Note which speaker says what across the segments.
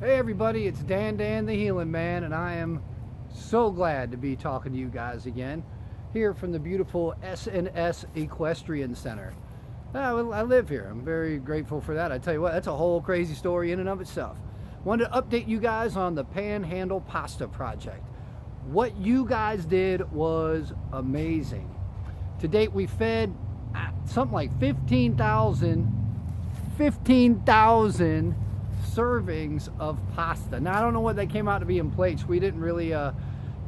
Speaker 1: Hey everybody, it's Dan the Healing Man, and I am so glad to be talking to you guys again here from the beautiful S&S Equestrian Center. I live here. I'm very grateful for that. I tell you what, that's a whole crazy story in and of itself. Wanted to update you guys on the Panhandle Pasta Project. What you guys did was amazing. To date, we fed something like 15,000 servings of pasta. Now, I don't know what they came out to be in plates. We didn't really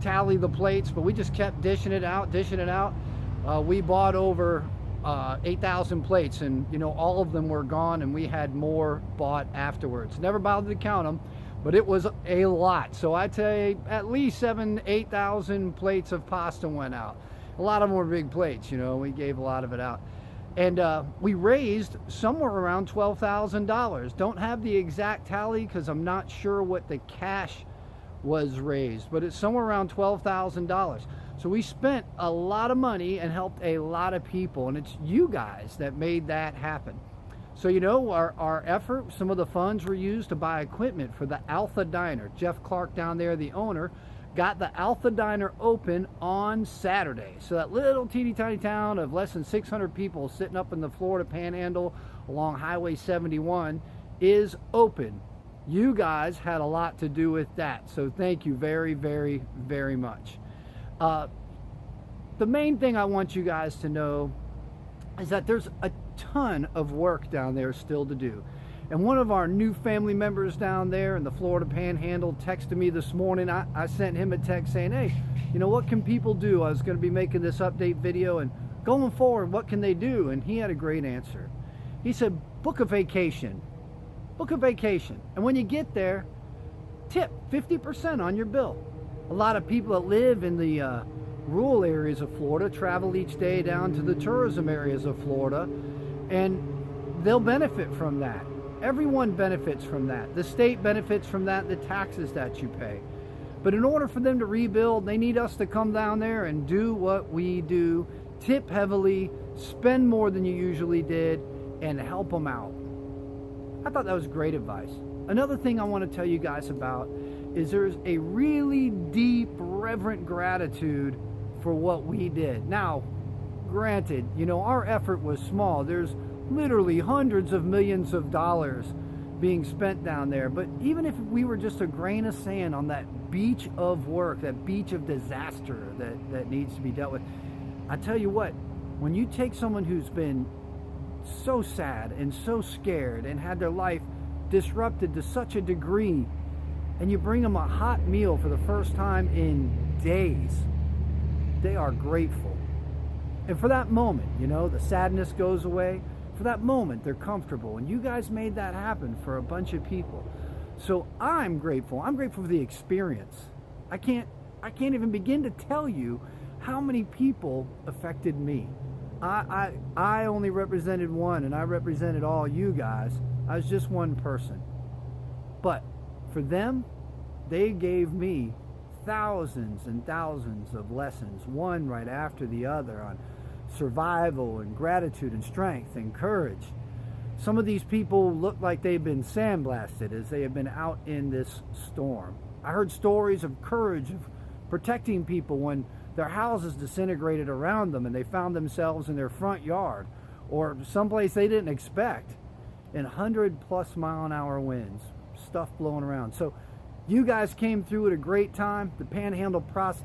Speaker 1: tally the plates, but we just kept dishing it out. We bought over 8,000 plates, and all of them were gone, and we had more bought afterwards. Never bothered to count them, but it was a lot. So I'd say at least 8,000 plates of pasta went out. A lot of them were big plates. We gave a lot of it out. And we raised somewhere around $12,000. Don't have the exact tally because I'm not sure what the cash was raised, but it's somewhere around $12,000. So we spent a lot of money and helped a lot of people, and it's you guys that made that happen. So our effort, some of the funds were used to buy equipment for the Alpha Diner. Jeff Clark down there, the owner, got the Alpha Diner open on Saturday. So that little teeny tiny town of less than 600 people sitting up in the Florida Panhandle along Highway 71 is open. You guys had a lot to do with that. So thank you very, very, very much. The main thing I want you guys to know is that there's a ton of work down there still to do. And one of our new family members down there in the Florida Panhandle texted me this morning. I sent him a text saying, hey, what can people do? I was going to be making this update video, and going forward, what can they do? And he had a great answer. He said, book a vacation. Book a vacation. And when you get there, tip 50% on your bill. A lot of people that live in the rural areas of Florida travel each day down to the tourism areas of Florida, and they'll benefit from that. Everyone benefits from that. The state benefits from that, the taxes that you pay. But in order for them to rebuild, they need us to come down there and do what we do, tip heavily, spend more than you usually did, and help them out. I thought that was great advice. Another thing I want to tell you guys about is there's a really deep, reverent gratitude for what we did. Now, granted, our effort was small. There's literally hundreds of millions of dollars being spent down there. But even if we were just a grain of sand on that beach of work, that beach of disaster that needs to be dealt with, I tell you what, when you take someone who's been so sad and so scared and had their life disrupted to such a degree, and you bring them a hot meal for the first time in days, they are grateful. And for that moment, the sadness goes away. For that moment, they're comfortable. And you guys made that happen for a bunch of people. So I'm grateful. I'm grateful for the experience. I can't even begin to tell you how many people affected me. I only represented one, and I represented all you guys. I was just one person. But for them, they gave me thousands and thousands of lessons, one right after the other, on survival and gratitude and strength and courage. Some of these people look like they've been sandblasted as they have been out in this storm. I heard stories of courage, of protecting people when their houses disintegrated around them and they found themselves in their front yard or someplace they didn't expect, in 100+ mile-an-hour winds, stuff blowing around. So you guys came through at a great time. The Panhandle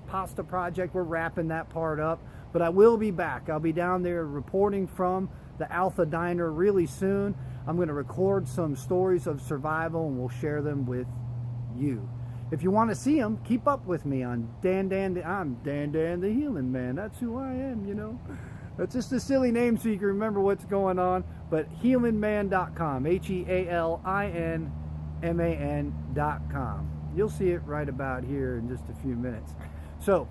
Speaker 1: Pasta Project, we're wrapping that part up. But I will be back. I'll be down there reporting from the Alpha Diner really soon. I'm going to record some stories of survival, and we'll share them with you. If you want to see them, keep up with me on I'm Dan the Healing Man. That's who I am, That's just a silly name so you can remember what's going on. But healingman.com, HEALINMAN.com. You'll see it right about here in just a few minutes. So,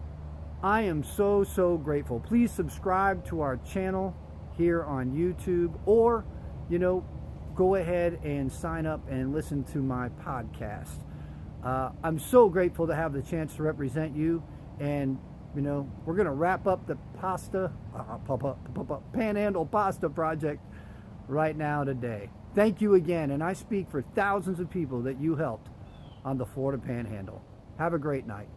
Speaker 1: I am so, so grateful. Please subscribe to our channel here on YouTube, or, go ahead and sign up and listen to my podcast. I'm so grateful to have the chance to represent you, and, we're going to wrap up the Panhandle Pasta Project right now today. Thank you again, and I speak for thousands of people that you helped on the Florida Panhandle. Have a great night.